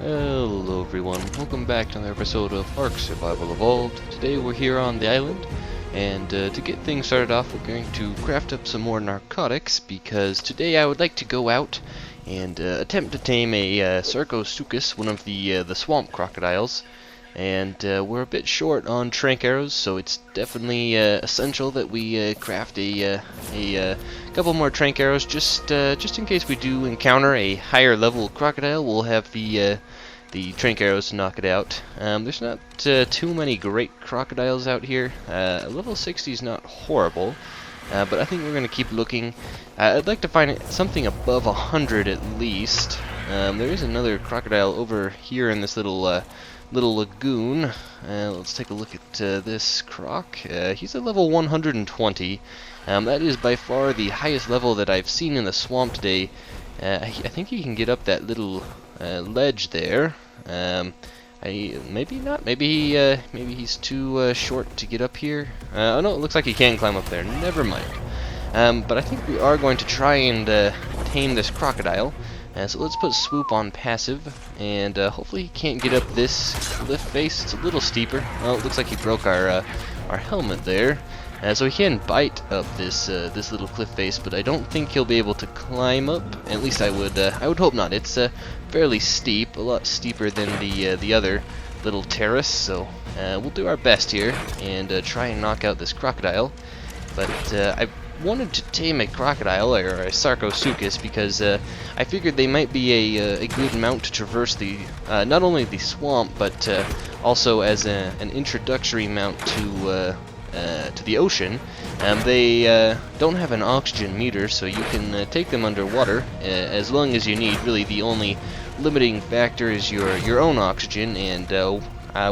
Hello everyone, welcome back to another episode of ARK Survival Evolved. Today we're here on the island, and to get things started off we're going to craft up some more narcotics, because today I would like to go out and attempt to tame a Sarcosuchus, one of the swamp crocodiles. And we're a bit short on trank arrows, so it's definitely essential that we craft a couple more trank arrows, just in case we do encounter a higher level crocodile. We'll have the trank arrows to knock it out. There's not too many great crocodiles out here. Level 60 is not horrible, but I think we're going to keep looking. I'd like to find something above 100 at least. There is another crocodile over here in this little lagoon. Let's take a look at this croc. He's at level 120. That is by far the highest level that I've seen in the swamp today. I think he can get up that little ledge there. Maybe not. Maybe he's too short to get up here. Oh no, it looks like he can climb up there. Never mind. But I think we are going to try and tame this crocodile. So let's put swoop on passive, and hopefully he can't get up this cliff face. It's a little steeper. Oh, it looks like he broke our helmet there. So he can bite up this little cliff face, but I don't think he'll be able to climb up. At least I would hope not. It's fairly steep, a lot steeper than the other little terrace. So we'll do our best here and try and knock out this crocodile. But I wanted to tame a crocodile, or a Sarcosuchus, because I figured they might be a good mount to traverse the not only the swamp, but also as an introductory mount to the ocean. They don't have an oxygen meter, so you can take them underwater as long as you need. Really, the only limiting factor is your own oxygen, and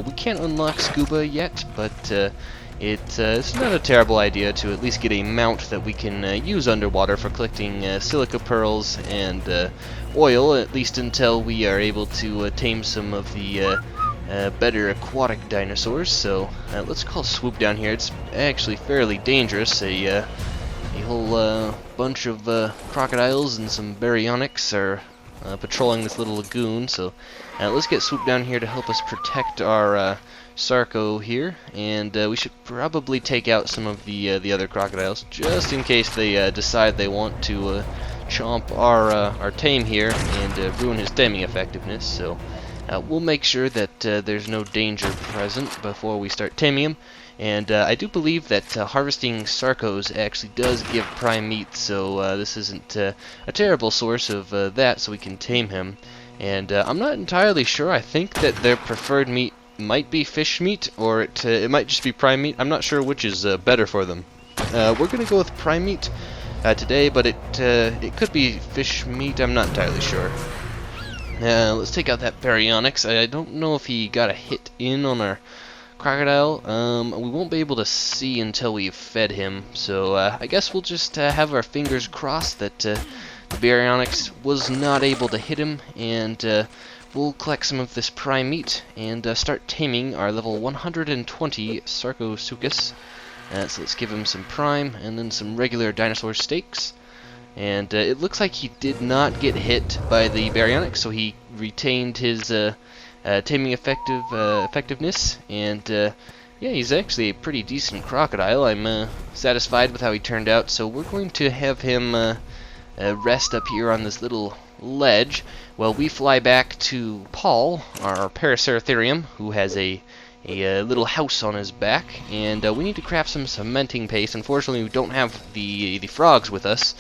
we can't unlock scuba yet, but it's not a terrible idea to at least get a mount that we can use underwater for collecting silica pearls and oil, at least until we are able to tame some of the better aquatic dinosaurs. So let's call swoop down here. It's actually fairly dangerous. A whole bunch of crocodiles and some baryonyx are patrolling this little lagoon, so let's get swoop down here to help us protect our Sarco here, and we should probably take out some of the other crocodiles, just in case they decide they want to chomp our tame here and ruin his taming effectiveness. So we'll make sure that there's no danger present before we start taming him. And I do believe that harvesting Sarcos actually does give prime meat, so this isn't a terrible source of that, so we can tame him. And I'm not entirely sure. I think that their preferred meat might be fish meat, or it might just be prime meat. I'm not sure which is better for them. We're gonna go with prime meat today, but it could be fish meat. I'm not entirely sure. Let's take out that baryonyx. I don't know if he got a hit in on our crocodile. We won't be able to see until we've fed him, so I guess we'll just have our fingers crossed that the baryonyx was not able to hit him, and we'll collect some of this prime meat and start taming our level 120 Sarcosuchus. So let's give him some prime and then some regular dinosaur steaks. And it looks like he did not get hit by the baryonyx, so he retained his taming effectiveness. And yeah, he's actually a pretty decent crocodile. I'm satisfied with how he turned out. So we're going to have him rest up here on this little ledge while we fly back to Paul, our Paraceratherium, who has a little house on his back, and we need to craft some cementing paste. Unfortunately, we don't have the frogs with us,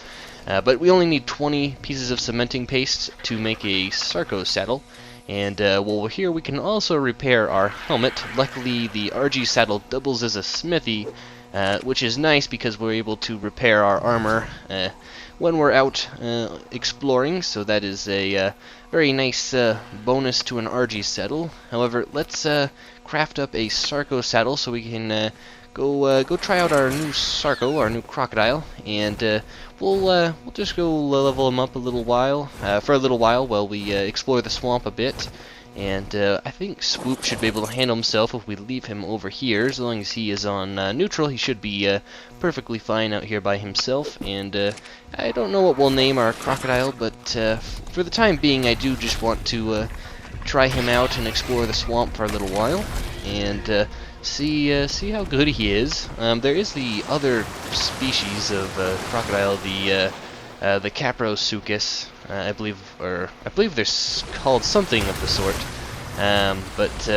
but we only need 20 pieces of cementing paste to make a Sarco saddle. And while we're here, we can also repair our helmet. Luckily, the RG saddle doubles as a smithy, which is nice because we're able to repair our armor when we're out exploring, so that is a very nice bonus to an RG saddle. However, let's craft up a Sarco saddle so we can go try out our new Sarco, our new crocodile, and we'll just go level him up for a little while we explore the swamp a bit. And I think Swoop should be able to handle himself if we leave him over here. As long as he is on neutral, he should be perfectly fine out here by himself. And I don't know what we'll name our crocodile, but for the time being, I do just want to try him out and explore the swamp for a little while, and see how good he is. There is the other species of crocodile, the Caprosuchus, I believe they're called something of the sort. But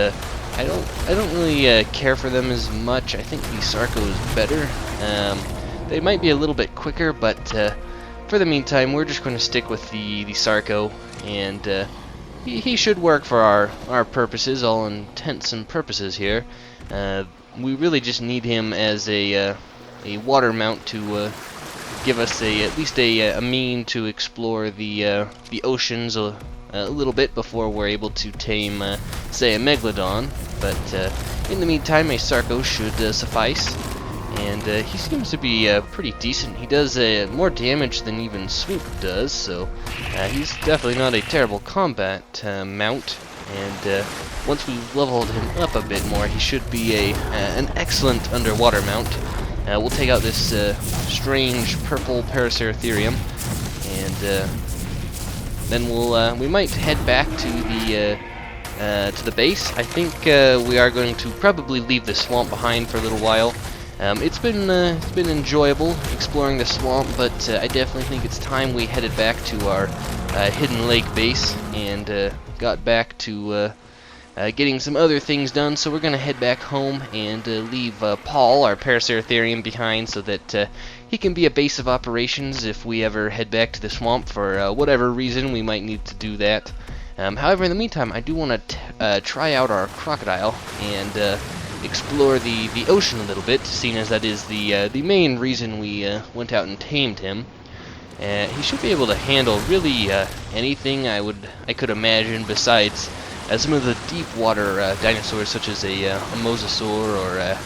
I don't really care for them as much. I think the Sarco is better. They might be a little bit quicker, but for the meantime, we're just going to stick with the Sarco, and he should work for our purposes, all intents and purposes here. We really just need him as a water mount to give us at least a mean to explore the oceans a little bit before we're able to tame, say, a Megalodon. But in the meantime, a Sarco should suffice. And he seems to be pretty decent. He does more damage than even Swoop does, so he's definitely not a terrible combat mount. And once we've leveled him up a bit more, he should be an excellent underwater mount. We'll take out this strange purple Paraceratherium, and then we might head back to the base. I think we are going to probably leave the swamp behind for a little while. It's been enjoyable exploring the swamp, but I definitely think it's time we headed back to our hidden lake base and got back to getting some other things done. So we're gonna head back home and leave Paul, our Paraceratherium, behind so that he can be a base of operations if we ever head back to the swamp for whatever reason. We might need to do that. However, in the meantime, I do want to try out our Crocodile and explore the ocean a little bit, seeing as that is the main reason we went out and tamed him. He should be able to handle really anything I could imagine, besides some of the deep water dinosaurs, such as a mosasaur or a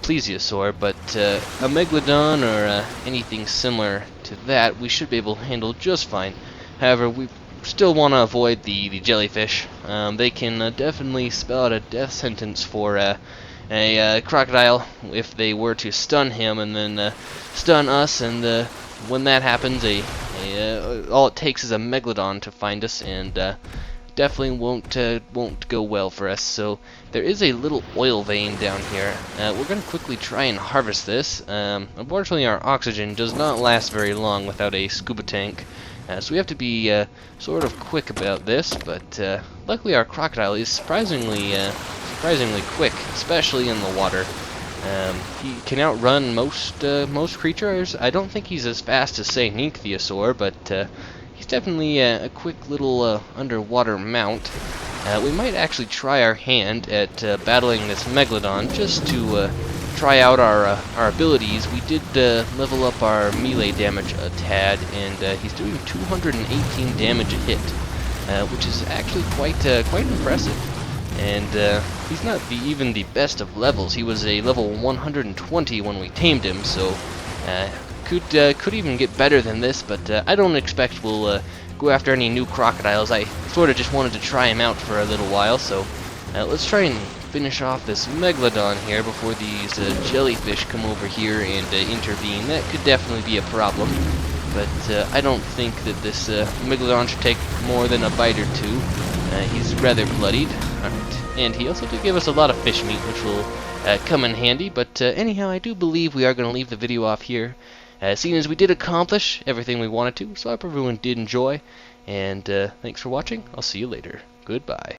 plesiosaur. But a Megalodon or anything similar to that, we should be able to handle just fine. However, we still want to avoid the jellyfish. They can definitely spell out a death sentence for a crocodile if they were to stun him and then stun us. And when that happens, all it takes is a Megalodon to find us, and definitely won't go well for us. So there is a little oil vein down here. We're going to quickly try and harvest this. Unfortunately, our oxygen does not last very long without a scuba tank. So we have to be sort of quick about this, but luckily our Crocodile is surprisingly quick, especially in the water. He can outrun most creatures. I don't think he's as fast as, say, an Ichthyosaur, but he's definitely a quick little underwater mount. We might actually try our hand at battling this Megalodon just to try out our abilities. We did level up our melee damage a tad, and he's doing 218 damage a hit, which is actually quite impressive. And he's not even the best of levels. He was a level 120 when we tamed him, so could even get better than this. But I don't expect we'll go after any new crocodiles. I sort of just wanted to try him out for a little while, so let's try and finish off this Megalodon here before these jellyfish come over here and intervene. That could definitely be a problem, but I don't think that this Megalodon should take more than a bite or two. He's rather bloodied. Alright. And he also did give us a lot of fish meat, which will come in handy. But anyhow, I do believe we are going to leave the video off here, seeing as we did accomplish everything we wanted to. So I hope everyone did enjoy, and thanks for watching. I'll see you later. Goodbye.